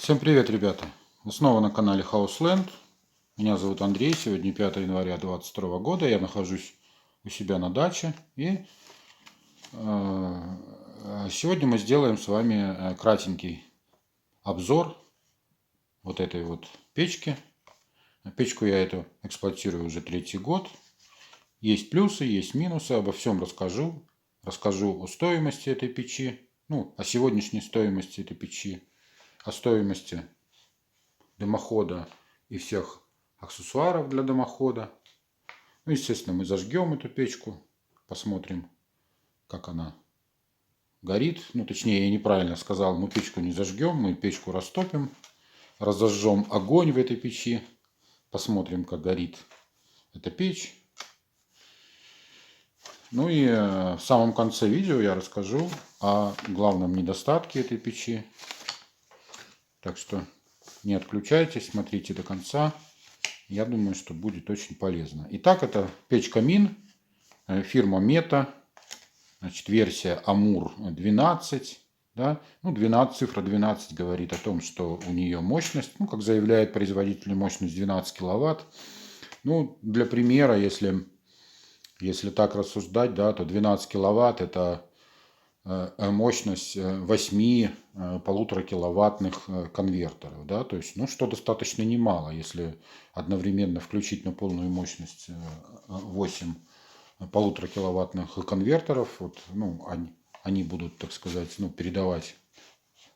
Всем привет, ребята! Вы снова на канале Houseland. Меня зовут Андрей. Сегодня 5 января 2022 года. Я нахожусь у себя на даче. И сегодня мы сделаем с вами кратенький обзор вот этой вот печки. Печку я эту эксплуатирую уже 3-й год. Есть плюсы, есть минусы. Обо всем расскажу. Расскажу о стоимости этой печи. О сегодняшней стоимости этой печи. О стоимости дымохода и всех аксессуаров для дымохода. Естественно, мы зажгем эту печку, посмотрим, как она горит. Точнее, я неправильно сказал, мы печку не зажгем, мы печку растопим, разожжем огонь в этой печи, посмотрим, как горит эта печь. И в самом конце видео я расскажу о главном недостатке этой печи. Так что не отключайтесь, смотрите до конца. Я думаю, что будет очень полезно. Итак, это печь-камин, фирма Meta, версия Амур 12. Да? 12, цифра 12 говорит о том, что у нее мощность, как заявляет производитель, мощность 12 киловатт. Для примера, если так рассуждать, да, то 12 киловатт это мощность 8 полуторакиловаттных конвертеров, да, то есть, что достаточно немало, если одновременно включить на полную мощность 8 полуторакиловаттных конвертеров, они будут, так сказать, передавать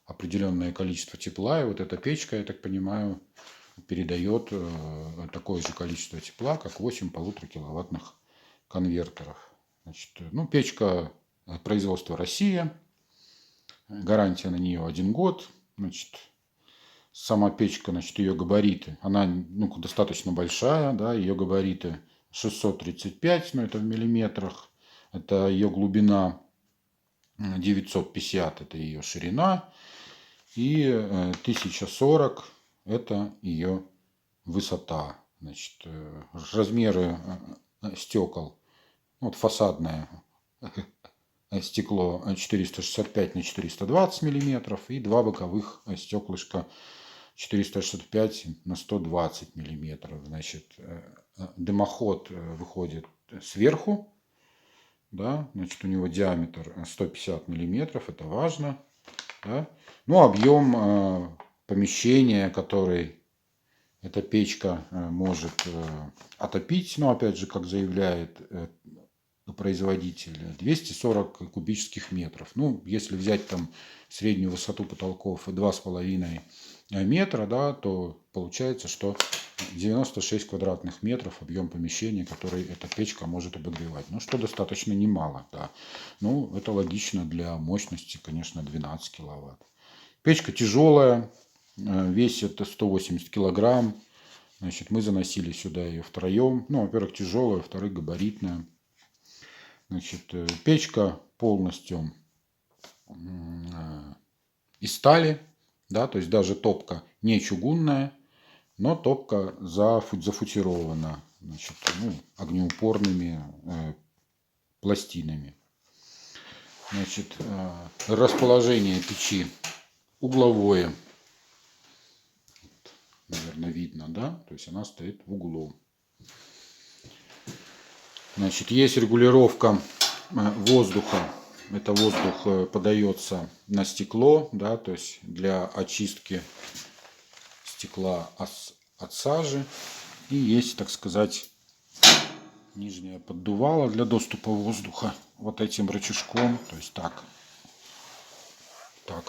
определенное количество тепла, и вот эта печка, я так понимаю, передает такое же количество тепла, как 8 полуторакиловаттных конвертеров. Печка производства Россия. Гарантия на нее 1 год. Сама печка, ее габариты. Она достаточно большая. Да, ее габариты 635, это в миллиметрах. Это ее глубина 950, это ее ширина. И 1040 это ее высота. Размеры стекол. Фасадное стекло 465 на 420 миллиметров и 2 боковых стеклышка 465 на 120 миллиметров. Дымоход выходит сверху, да, у него диаметр 150 миллиметров, это важно, да. Объем помещения, который эта печка может отопить, опять же, как заявляет производитель, 240 кубических метров. Если взять там среднюю высоту потолков 2,5 метра, да, то получается, что 96 квадратных метров объем помещения, который эта печка может обогревать. Что достаточно немало, да. Это логично для мощности, конечно, 12 киловатт. Печка тяжелая, весит 180 килограмм. Мы заносили сюда ее втроем. Во-первых, тяжелая, во-вторых, габаритная. Печка полностью из стали, да, то есть даже топка не чугунная, но топка зафутирована, огнеупорными пластинами. Расположение печи угловое, наверное, видно, да, то есть она стоит в углу. Есть регулировка воздуха. Это воздух подается на стекло, да, то есть для очистки стекла от сажи. И есть, так сказать, нижнее поддувало для доступа воздуха вот этим рычажком. То есть так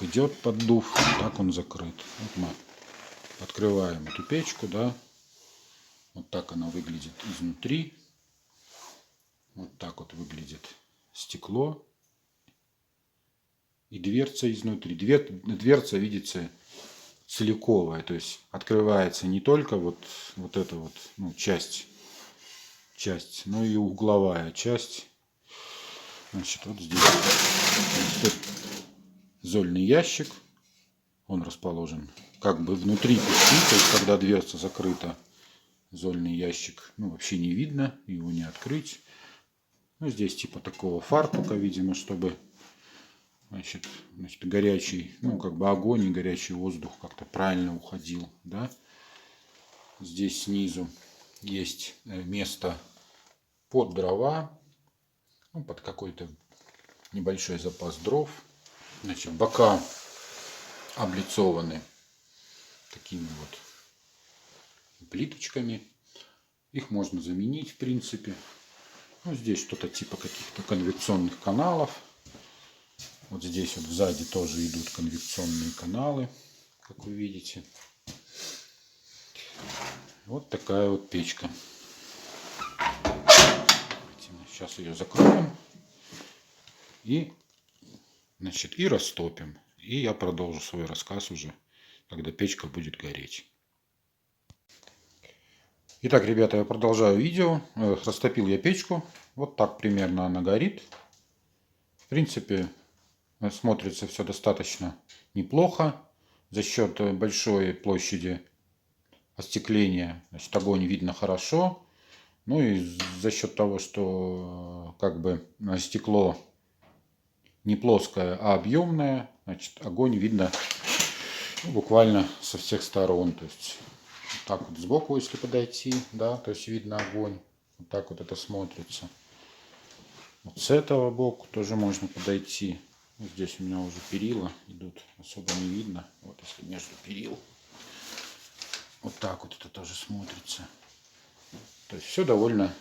идет поддув, так он закрыт. Мы открываем эту печку, да. Вот так она выглядит изнутри. Вот так вот выглядит стекло и дверца изнутри. Дверца, видите, целиковая, то есть открывается не только вот эта вот часть, но и угловая часть. Вот здесь зольный ящик. Он расположен как бы внутри печи, то есть когда дверца закрыта, зольный ящик вообще не видно, его не открыть. Здесь типа такого фартука, видимо, чтобы Значит, горячий, ну, как бы огонь и горячий воздух как-то правильно уходил, да. Здесь снизу есть место под дрова, ну, под какой-то небольшой запас дров. Значит, бока облицованы такими вот плиточками. Их можно заменить, в принципе. Ну, здесь что-то типа каких-то конвекционных каналов. Вот здесь вот сзади тоже идут конвекционные каналы, как вы видите. Вот такая вот печка. Сейчас ее закроем и, значит, и растопим. И я продолжу свой рассказ уже, когда печка будет гореть. Итак, ребята, я продолжаю видео. Растопил я печку. Вот так примерно она горит. В принципе, смотрится все достаточно неплохо. За счет большой площади остекления, значит, огонь видно хорошо. Ну и за счет того, что как бы стекло не плоское, а объемное, значит, огонь видно буквально со всех сторон. То есть так вот сбоку, если подойти, да, то есть видно огонь. Вот так вот это смотрится. Вот с этого боку тоже можно подойти. Вот здесь у меня уже перила идут, особо не видно. Вот если между перил. Вот так вот это тоже смотрится. То есть все довольно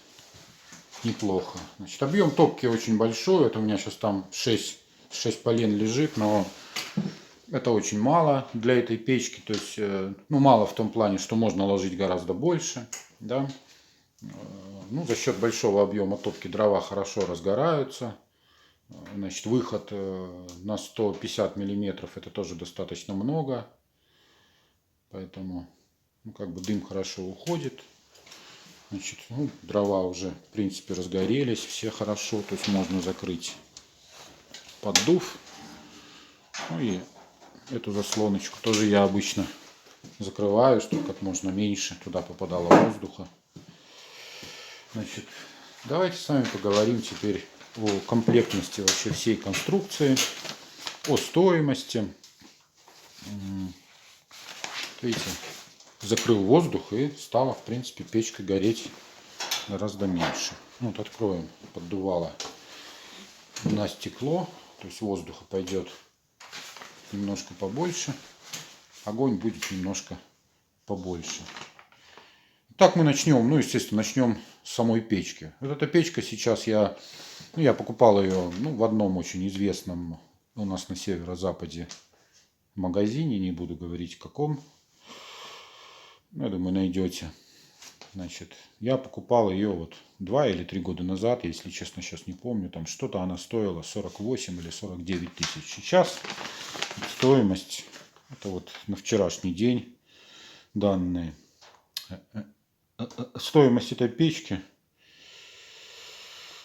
неплохо. Значит, объем топки очень большой. Это у меня сейчас там 6 полен лежит, но это очень мало для этой печки. То есть, ну, мало в том плане, что можно ложить гораздо больше. Да? Ну, за счет большого объема топки дрова хорошо разгораются. Значит, выход на 150 миллиметров это тоже достаточно много. Поэтому, ну, как бы дым хорошо уходит. Значит, ну, дрова уже, в принципе, разгорелись, все хорошо. То есть можно закрыть поддув. Ну и эту заслоночку тоже я обычно закрываю, чтобы как можно меньше туда попадало воздуха. Значит, давайте с вами поговорим теперь о комплектности вообще всей конструкции, о стоимости. Видите, закрыл воздух и стала, в принципе, печка гореть гораздо меньше. Вот откроем поддувало на стекло, то есть воздуха пойдет немножко побольше, огонь будет немножко побольше. Так мы начнем, ну, естественно, начнем с самой печки. Вот эта печка сейчас я покупал ее, ну, в одном очень известном у нас на северо-западе магазине, не буду говорить в каком. Я думаю, найдете. Значит, я покупал ее вот 2 или 3 года назад, если честно, сейчас не помню. Там что-то она стоила 48 или 49 тысяч. Сейчас стоимость, это вот на вчерашний день данные. Стоимость этой печки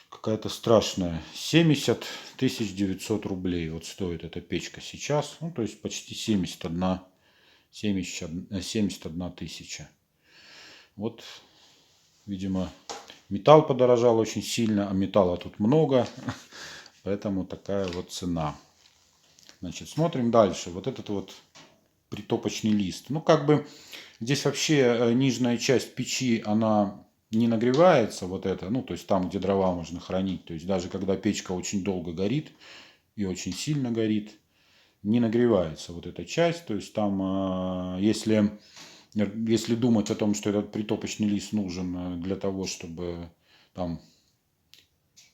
какая-то страшная. 70 900 рублей вот стоит эта печка сейчас. Ну, то есть почти 71 тысяча. Вот, видимо, металл подорожал очень сильно, а металла тут много. Поэтому такая вот цена. Значит, смотрим дальше. Вот этот вот притопочный лист. Ну, как бы здесь вообще нижняя часть печи, она не нагревается, вот это, ну, то есть там, где дрова можно хранить. То есть даже когда печка очень долго горит и очень сильно горит, не нагревается вот эта часть. То есть там, если думать о том, что этот притопочный лист нужен для того, чтобы там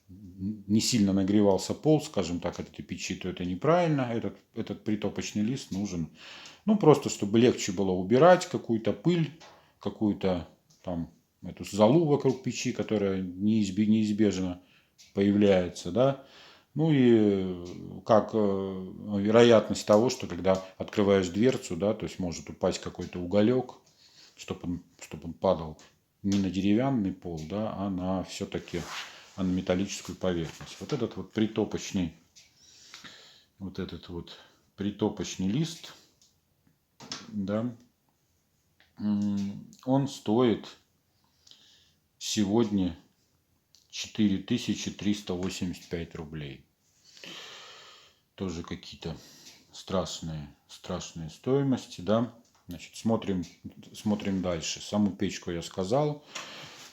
не сильно нагревался пол, скажем так, от этой печи, то это неправильно. Этот притопочный лист нужен, ну, просто чтобы легче было убирать какую-то пыль, какую-то там эту золу вокруг печи, которая неизбежно появляется, да. Ну и как вероятность того, что когда открываешь дверцу, да, то есть может упасть какой-то уголек, чтобы он падал не на деревянный пол, да, а на все-таки на металлическую поверхность. Вот этот вот притопочный лист, да, он стоит сегодня 4385 рублей. тоже какие-то страшные стоимости, да. Значит, смотрим дальше. Саму печку я сказал.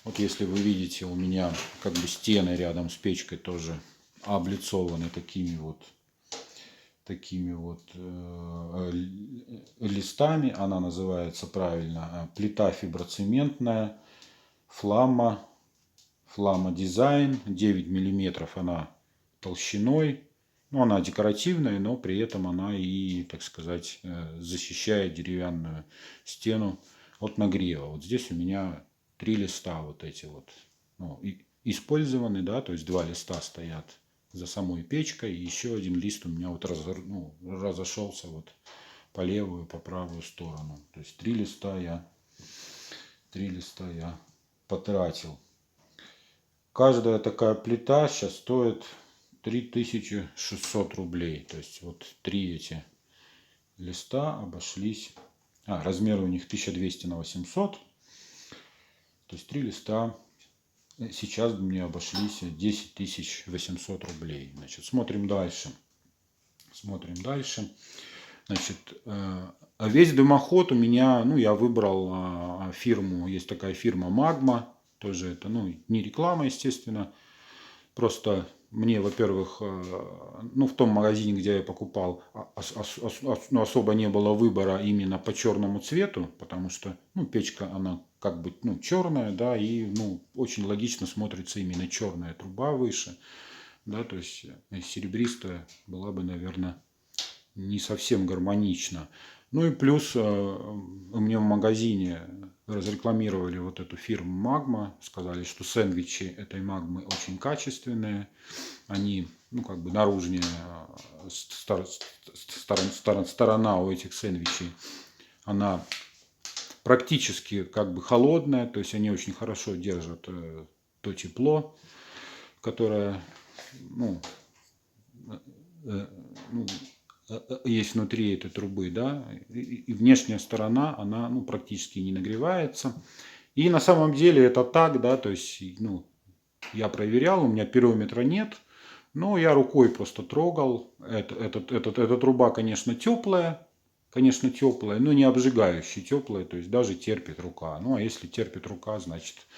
Вот если вы видите, у меня как бы стены рядом с печкой тоже облицованы такими вот листами. Она называется правильно плита фиброцементная Фламма дизайн. 9 миллиметров она толщиной. Ну, она декоративная, но при этом она и, так сказать, защищает деревянную стену от нагрева. Вот здесь у меня 3 листа вот эти вот, ну, использованы, да, то есть 2 листа стоят за самой печкой, и еще один лист у меня вот разошелся вот по левую, по правую сторону. То есть 3 листа я потратил. Каждая такая плита сейчас стоит 3600 рублей. То есть вот 3 эти листа обошлись. Размеры у них 1200 на 800. То есть 3 листа сейчас мне обошлись 10 800 рублей. Значит, смотрим дальше. Значит, весь дымоход у меня, ну, я выбрал фирму, есть такая фирма Магма. Тоже это, ну, не реклама, естественно. Просто мне, во-первых, ну, в том магазине, где я покупал, особо не было выбора именно по черному цвету, потому что, ну, печка, она как бы, ну, черная, да, и, ну, очень логично смотрится именно черная труба выше, да, то есть серебристая была бы, наверное, не совсем гармонично. Ну и плюс у меня в магазине разрекламировали вот эту фирму Магма, сказали, что сэндвичи этой Магмы очень качественные, они, ну, как бы наружная сторона у этих сэндвичей, она практически как бы холодная, то есть они очень хорошо держат то тепло, которое, ну, есть внутри этой трубы, да, и внешняя сторона, она, ну, практически не нагревается. И на самом деле это так, да, то есть, ну, я проверял, у меня пирометра нет, но я рукой просто трогал. Эта труба, конечно, теплая, но не обжигающая, теплая, то есть даже терпит рука. Ну, а если терпит рука, значит,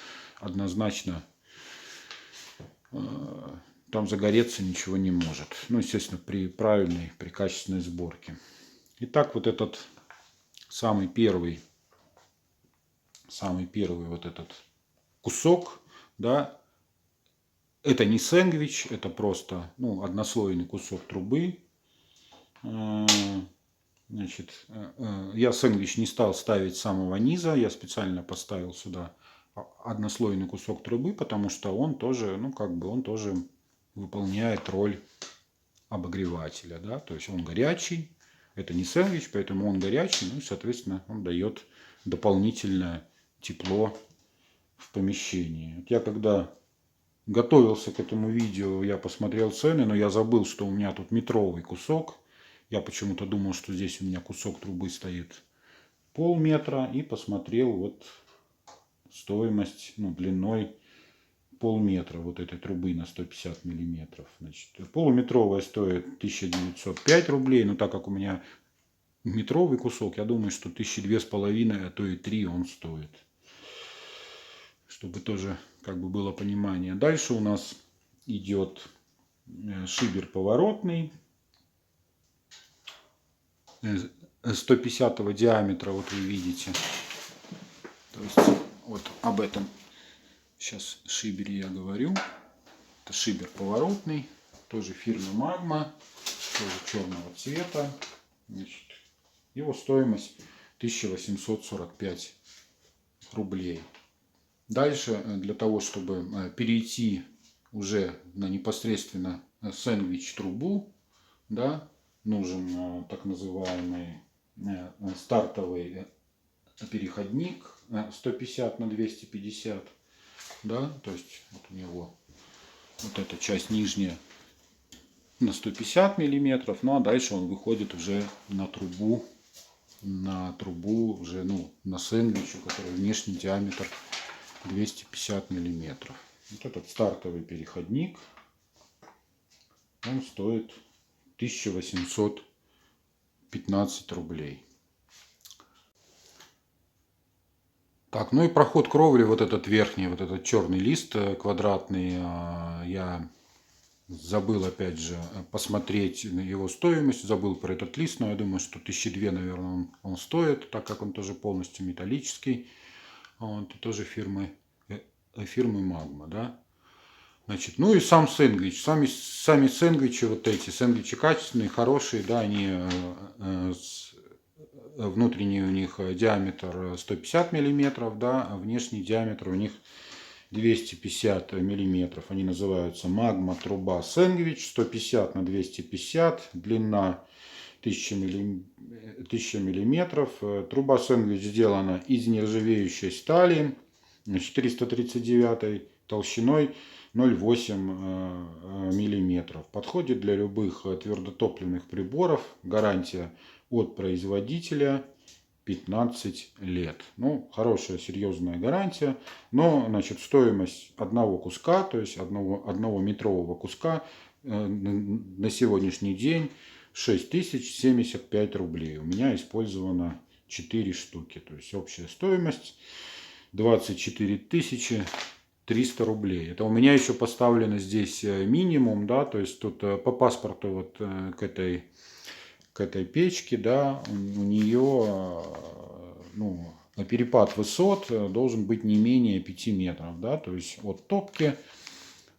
однозначно там загореться ничего не может. Ну, естественно, при качественной сборке. Итак, вот этот самый первый вот этот кусок, да, это не сэндвич, это просто, ну, однослойный кусок трубы. Значит, я сэндвич не стал ставить с самого низа, я специально поставил сюда однослойный кусок трубы, потому что он тоже, ну, как бы он тоже выполняет роль обогревателя, да, то есть он горячий, это не сэндвич, поэтому он горячий, ну и, соответственно, он дает дополнительное тепло в помещении. Вот я когда готовился к этому видео, я посмотрел цены, но я забыл, что у меня тут метровый кусок. Я почему-то думал, что здесь у меня кусок трубы стоит полметра, и посмотрел вот стоимость, ну, длиной полметра вот этой трубы на 150 миллиметров. Значит, полуметровая стоит 1905 рублей, но так как у меня метровый кусок, я думаю, что 1500, а то и 3 он стоит. Чтобы тоже как бы было понимание. Дальше у нас идет шибер поворотный 150 диаметра, вот вы видите. То есть вот об этом сейчас шибере я говорю. Это шибер поворотный, тоже фирма Магма, тоже черного цвета. Значит, его стоимость 1845 рублей. Дальше, для того, чтобы перейти уже на непосредственно сэндвич трубу, да, нужен так называемый стартовый переходник 150 на 250, да, то есть вот у него вот эта часть нижняя на 150 миллиметров, ну а дальше он выходит уже на трубу уже, ну, на сэндвич, у которого внешний диаметр 250 миллиметров. Вот этот стартовый переходник, он стоит 1815 рублей. Так, ну и проход кровли, вот этот верхний, вот этот черный лист квадратный, я забыл опять же посмотреть на его стоимость, забыл про этот лист, но я думаю, что 1002, наверное, он стоит, так как он тоже полностью металлический. Вот, и тоже фирмы Магма, да. Значит, ну и сам сэндвич. Сами сэндвичи, вот эти сэндвичи качественные, хорошие, да, они внутренний у них диаметр 150 миллиметров, да, а внешний диаметр у них 250 миллиметров. Они называются Магма труба сэндвич, 150 на 250, длина 1000 миллиметров. Труба сэндвич сделана из нержавеющей стали 439 толщиной 0,8 миллиметров. Подходит для любых твердотопливных приборов. Гарантия от производителя 15 лет. Ну, хорошая, серьезная гарантия. Но, значит, стоимость одного куска, то есть одного метрового куска на сегодняшний день 6075 рублей. У меня использовано 4 штуки. То есть общая стоимость 24 300 рублей. Это у меня еще поставлено здесь минимум, да, то есть тут по паспорту вот к этой печке, да, у нее, ну, перепад высот должен быть не менее 5 метров, да, то есть от топки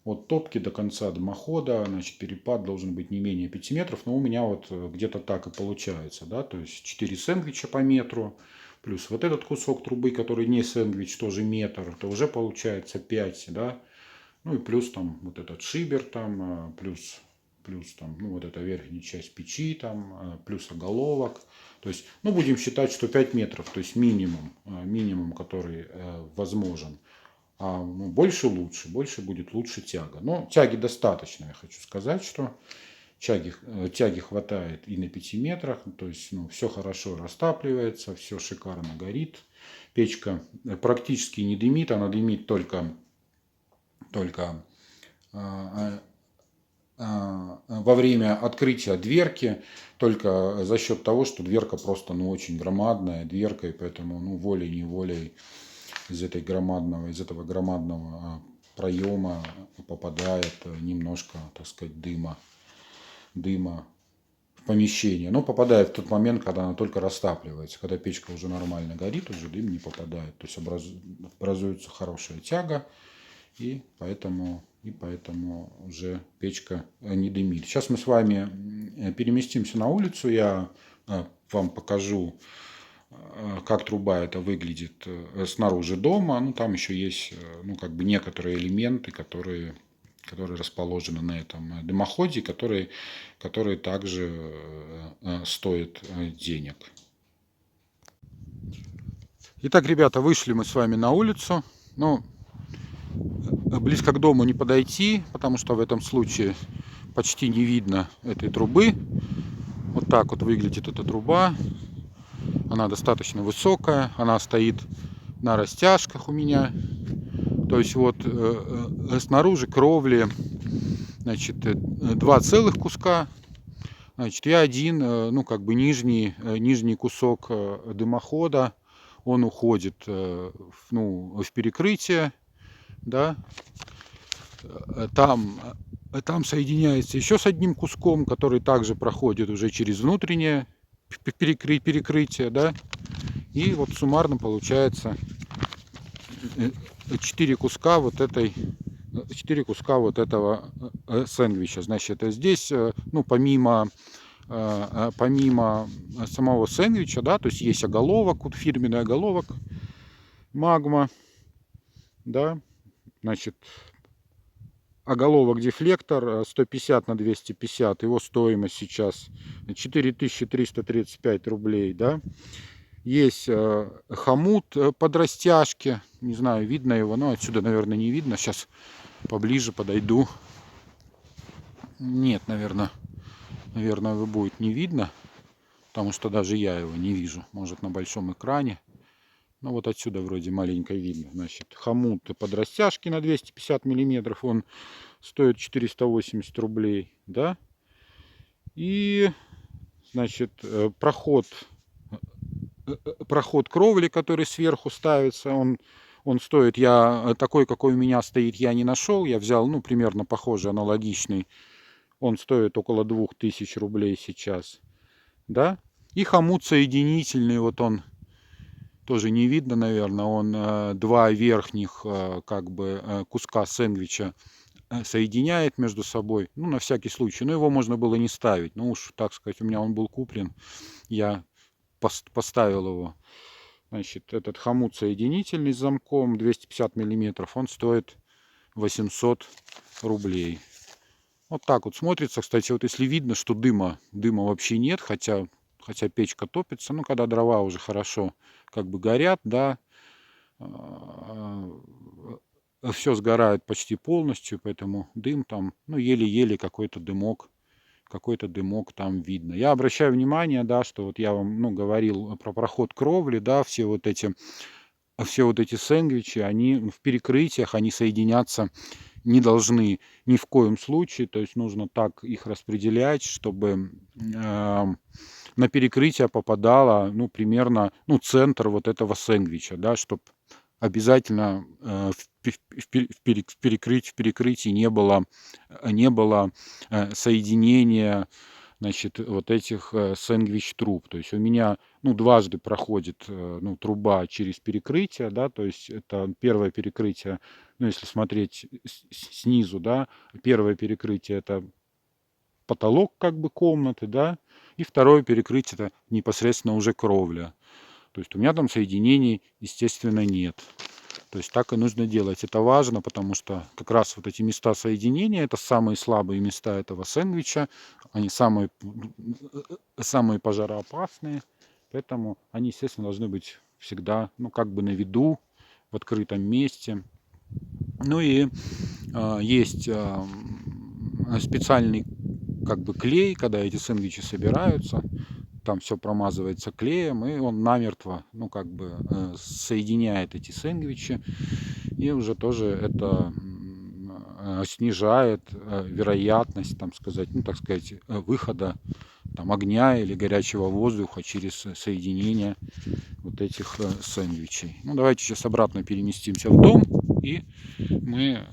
до конца дымохода, значит, перепад должен быть не менее 5 метров, но у меня вот где-то так и получается, да, то есть 4 сэндвича по метру, плюс вот этот кусок трубы, который не сэндвич, тоже метр, то уже получается 5, да, ну и плюс там вот этот шибер там, плюс там, ну вот эта верхняя часть печи там, плюс оголовок, то есть, ну будем считать, что 5 метров, то есть минимум, который возможен. А больше лучше, больше будет лучше тяга. Но тяги достаточно, я хочу сказать, что тяги хватает и на 5 метрах, то есть, ну, все хорошо растапливается, все шикарно горит. Печка практически не дымит, она дымит только во время открытия дверки, только за счет того, что дверка просто, ну, очень громадная дверка, и поэтому, ну, волей-неволей из этого громадного проема попадает немножко, так сказать, дыма в помещение. Но попадает в тот момент, когда она только растапливается. Когда печка уже нормально горит, уже дым не попадает. То есть образуется хорошая тяга, и поэтому уже печка не дымит. Сейчас мы с вами переместимся на улицу. Я вам покажу, как труба это выглядит снаружи дома. Ну, там еще есть, ну, как бы некоторые элементы, которые расположены на этом дымоходе, которые также стоят денег. Итак, ребята, вышли мы с вами на улицу. Ну, близко к дому не подойти, потому что в этом случае почти не видно этой трубы. Вот так вот выглядит эта труба. Она достаточно высокая, она стоит на растяжках у меня. То есть вот снаружи кровли, значит, 2 целых куска. Значит, и один, ну, как бы нижний кусок дымохода, он уходит, ну, в перекрытие, да. Там соединяется еще с одним куском, который также проходит уже через внутреннее перекрытие, да. И вот суммарно получается 4 куска вот этого сэндвича. Значит, здесь, ну, помимо самого сэндвича, да, то есть есть оголовок, вот фирменный оголовок Магма, да, значит, оголовок дефлектор 150 на 250, его стоимость сейчас 4335 рублей, да. Есть хомут под растяжки, не знаю, видно его, но отсюда, наверное, не видно. Сейчас поближе подойду. Нет, наверное, его будет не видно, потому что даже я его не вижу. Может, на большом экране. Ну, вот отсюда вроде маленько видно. Значит, хомут под растяжки на 250 миллиметров, он стоит 480 рублей, да. И, значит, проход кровли, который сверху ставится, он стоит, я такой, какой у меня стоит, я не нашел. Я взял, ну, примерно похожий, аналогичный. Он стоит около 2000 рублей сейчас. Да? И хомут соединительный, вот он тоже не видно, наверное. Он два верхних как бы куска сэндвича соединяет между собой. Ну, на всякий случай. Но его можно было не ставить. Ну уж, так сказать, у меня он был куплен. Я поставил его. Значит, этот хомут соединительный с замком 250 миллиметров, он стоит 800 рублей. Вот так вот смотрится. Кстати, вот если видно, что дыма вообще нет, хотя печка топится, ну, когда дрова уже хорошо как бы горят, да, все сгорает почти полностью, поэтому дым там, ну, еле-еле какой-то дымок там видно. Я обращаю внимание, да, что вот я вам, ну, говорил про проход кровли, да, все вот эти сэндвичи, они в перекрытиях, они соединяться не должны ни в коем случае. То есть нужно так их распределять, чтобы на перекрытие попадало, ну, примерно, ну, центр вот этого сэндвича, да, чтобы обязательно в перекрытии не было соединения, значит, вот этих сэндвич труб. То есть у меня, ну, дважды проходит, ну, труба через перекрытие, да, то есть это первое перекрытие, ну, если смотреть снизу, да, первое перекрытие это потолок как бы комнаты, да, и второе перекрытие это непосредственно уже кровля. То есть у меня там соединений, естественно, нет. То есть так и нужно делать. Это важно, потому что как раз вот эти места соединения, это самые слабые места этого сэндвича. Они самые пожароопасные. Поэтому они, естественно, должны быть всегда, ну, как бы на виду, в открытом месте. Ну и есть специальный как бы клей, когда эти сэндвичи собираются. Там все промазывается клеем, и он намертво, ну, как бы соединяет эти сэндвичи. И уже тоже это снижает вероятность, там сказать, ну, так сказать, выхода там огня или горячего воздуха через соединение вот этих сэндвичей. Ну, давайте сейчас обратно переместимся в дом, и мы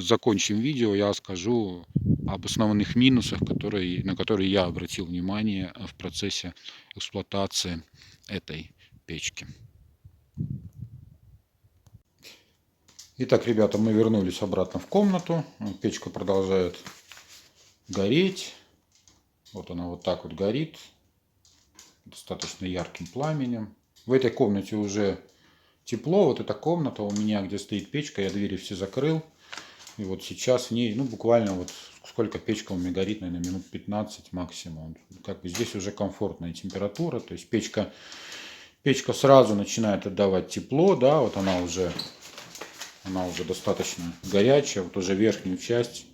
закончим видео. Я скажу об основных минусах, на которые я обратил внимание в процессе эксплуатации этой печки. Итак, ребята, мы вернулись обратно в комнату. Печка продолжает гореть. Вот она вот так вот горит. Достаточно ярким пламенем. В этой комнате уже тепло. Вот эта комната у меня, где стоит печка, я двери все закрыл. И вот сейчас в ней, ну, буквально вот сколько печка у меня горит, наверное, минут 15 максимум. Как бы здесь уже комфортная температура. То есть печка сразу начинает отдавать тепло, да, вот она уже достаточно горячая. Вот уже верхняя часть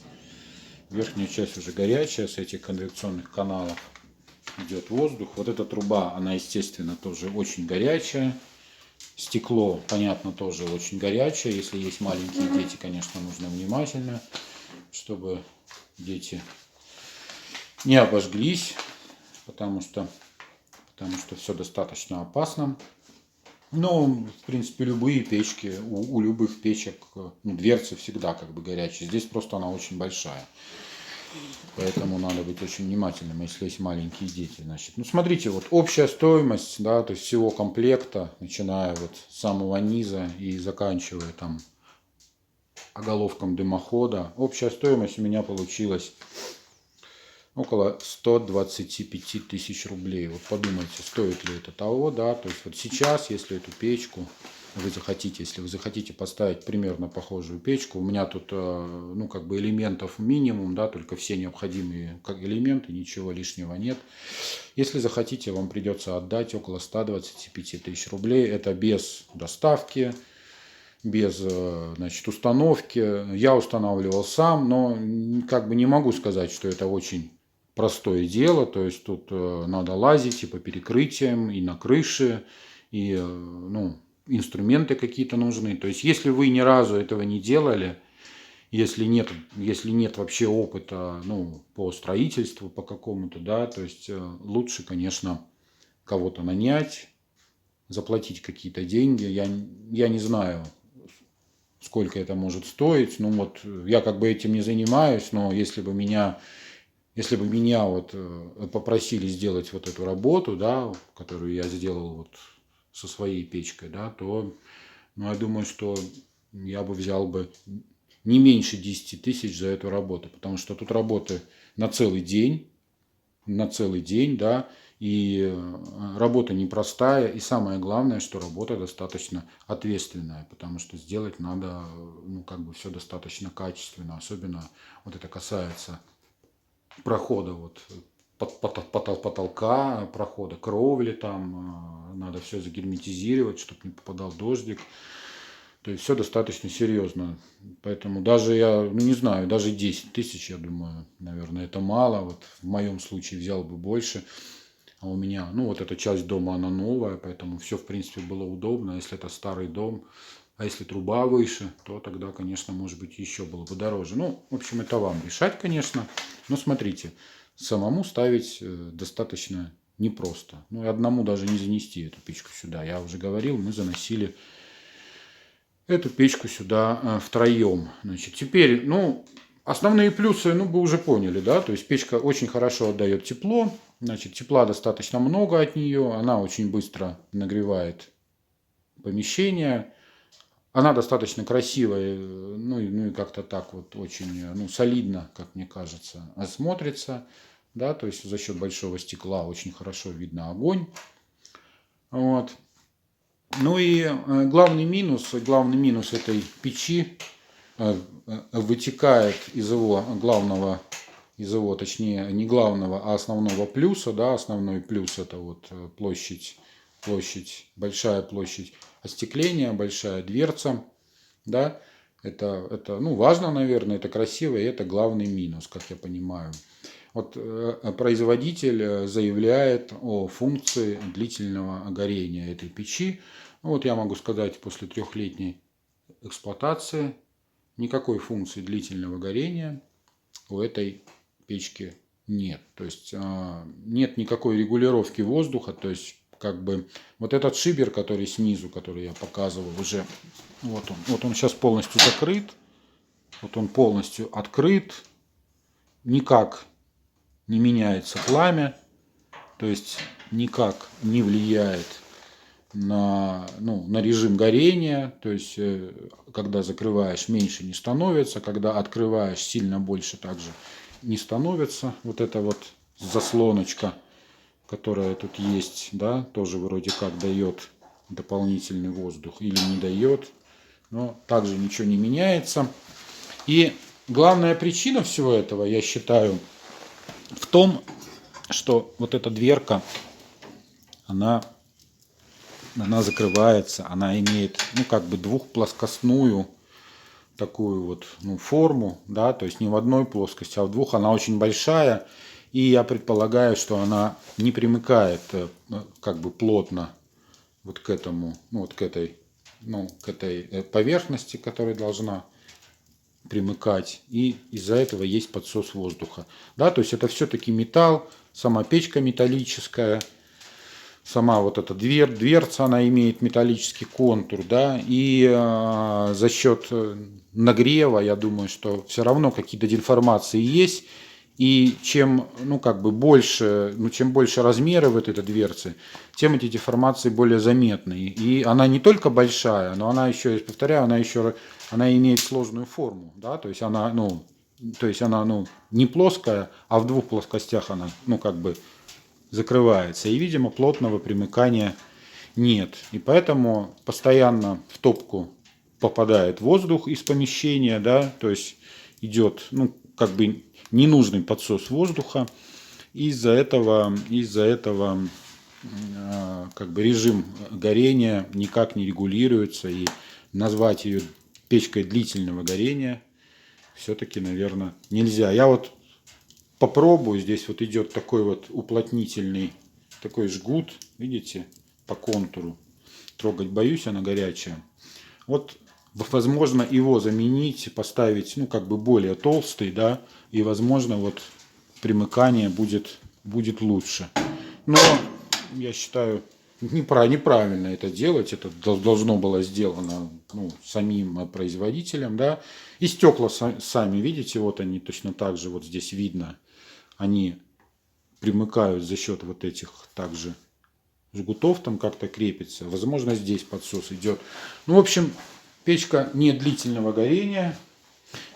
уже горячая, с этих конвекционных каналов идет воздух. Вот эта труба, она, естественно, тоже очень горячая. Стекло, понятно, тоже очень горячее. Если есть маленькие дети, конечно, нужно внимательно, чтобы дети не обожглись, потому что все достаточно опасно. Но, в принципе, любые печки, у любых печек, ну, дверцы всегда как бы горячие. Здесь просто она очень большая. Поэтому надо быть очень внимательным, если есть маленькие дети. Значит, ну, смотрите, вот общая стоимость, да, то есть всего комплекта, начиная вот с самого низа и заканчивая там оголовком дымохода, общая стоимость у меня получилась около 125 тысяч рублей. Вот подумайте, стоит ли это того, да, то есть вот сейчас, если эту печку если вы захотите поставить примерно похожую печку, у меня тут, ну, как бы элементов минимум, да, только все необходимые как элементы, ничего лишнего нет. Если захотите, вам придется отдать около 125 тысяч рублей. Это без доставки, без, значит, установки. Я устанавливал сам, но как бы не могу сказать, что это очень простое дело. То есть тут надо лазить и по перекрытиям, и на крыше, и, ну, инструменты какие-то нужны. То есть если вы ни разу этого не делали, если нет вообще опыта, ну, по строительству, по какому-то, да, то есть лучше, конечно, кого-то нанять, заплатить какие-то деньги. Я не знаю, сколько это может стоить. Ну вот я как бы этим не занимаюсь, но если бы меня вот попросили сделать вот эту работу, да, которую я сделал вот со своей печкой, да, то, ну, я думаю, что я бы взял бы не меньше 10 тысяч за эту работу, потому что тут работы на целый день, да, и работа непростая, и самое главное, что работа достаточно ответственная, потому что сделать надо, ну, как бы все достаточно качественно, особенно вот это касается прохода вот потолка, прохода кровли, там надо все загерметизировать, чтобы не попадал дождик. То есть все достаточно серьезно. Поэтому даже я, ну не знаю, даже 10 тысяч, я думаю, наверное, это мало. Вот в моем случае взял бы больше. А у меня, ну вот эта часть дома, она новая, поэтому все, в принципе, было удобно. Если это старый дом, а если труба выше, то тогда, конечно, может быть, еще было бы дороже. Ну, в общем, это вам решать, конечно. Но смотрите, самому ставить достаточно непросто. Ну и одному даже не занести эту печку сюда. Я уже говорил, мы заносили эту печку сюда втроем. Значит, теперь, ну, основные плюсы, ну, вы уже поняли, да, то есть печка очень хорошо отдает тепло, значит, тепла достаточно много от нее, она очень быстро нагревает помещение, она достаточно красивая, ну и как-то так вот очень, ну, солидно, как мне кажется, смотрится, да, то есть за счет большого стекла очень хорошо видно огонь, вот. Ну и главный минус этой печи вытекает из его, точнее, не главного, а основного плюса, да, основной плюс это вот большая площадь остекления, большая дверца, да, это, ну, важно, наверное, это красиво, и это главный минус, как я понимаю. Вот производитель заявляет о функции длительного горения этой печи. Ну, вот я могу сказать, после трехлетней эксплуатации никакой функции длительного горения у этой печки нет. То есть нет никакой регулировки воздуха. То есть как бы вот этот шибер, который снизу, который я показывал уже, вот он сейчас полностью закрыт, вот он полностью открыт, никак не меняется пламя, то есть никак не влияет на, ну, на режим горения, то есть когда закрываешь, меньше не становится, когда открываешь, сильно больше также не становится. Вот эта вот заслоночка, которая тут есть, да, тоже вроде как дает дополнительный воздух или не дает, но также ничего не меняется. И главная причина всего этого, я считаю, в том, что вот эта дверка, она закрывается, она имеет, ну, как бы двухплоскостную такую вот, ну, форму, да, то есть не в одной плоскости, а в двух. Она очень большая, и я предполагаю, что она не примыкает как бы плотно вот к этому, ну, вот к этой, ну, к этой поверхности, которая должна примыкать, и из-за этого есть подсос воздуха, да, то есть это все-таки металл, сама печка металлическая, сама вот эта дверца, она имеет металлический контур, да, и за счет нагрева, я думаю, что все равно какие-то деформации есть, и чем, ну, как бы больше, ну, чем больше размеры вот этой дверцы, тем эти деформации более заметны. И она не только большая, но она еще, я повторяю, она имеет сложную форму, да, то есть она, ну, не плоская, а в двух плоскостях она, ну, как бы закрывается. И, видимо, плотного примыкания нет. И поэтому постоянно в топку попадает воздух из помещения, да, то есть идет, ну, как бы ненужный подсос воздуха. Из-за этого как бы режим горения никак не регулируется, и назвать ее печкой длительного горения все-таки, наверное, нельзя. Я вот попробую, здесь вот идет такой вот уплотнительный, такой жгут, видите, по контуру. Трогать боюсь, она горячая. Вот возможно его заменить, поставить, ну, как бы более толстый, да, и, возможно, вот примыкание будет лучше. Но я считаю, неправильно это делать. Это должно было сделано, ну, самим производителем, да. И стекла сами, видите, вот они точно так же, вот здесь видно, они примыкают за счет вот этих также жгутов, там как-то крепится. Возможно, здесь подсос идет. Ну, в общем, печка не длительного горения.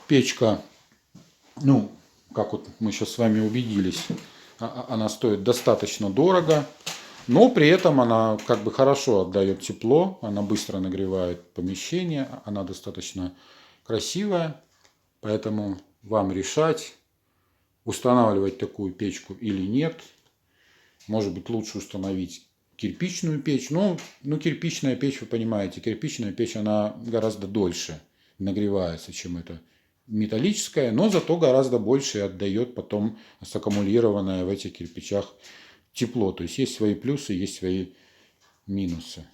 Печка, ну, как вот мы сейчас с вами убедились, она стоит достаточно дорого. Но при этом она как бы хорошо отдает тепло, она быстро нагревает помещение, она достаточно красивая. Поэтому вам решать, устанавливать такую печку или нет. Может быть, лучше установить кирпичную печь. Ну, кирпичная печь, вы понимаете, кирпичная печь, она гораздо дольше нагревается, чем эта металлическая, но зато гораздо больше отдает потом саккумулированное в этих кирпичах тепло. То есть есть свои плюсы, есть свои минусы.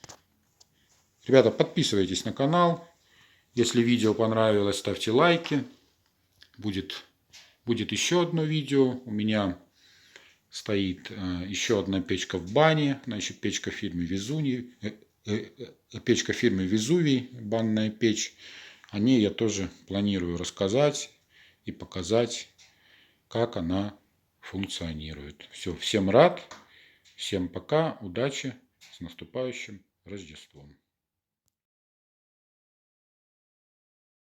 Ребята, подписывайтесь на канал. Если видео понравилось, ставьте лайки. Будет еще одно видео. У меня стоит еще одна печка в бане. Значит, печка фирмы Везувий. Печка фирмы Везувий, банная печь. О ней я тоже планирую рассказать и показать, как она функционирует. Все, всем рад. Всем пока, удачи, с наступающим Рождеством.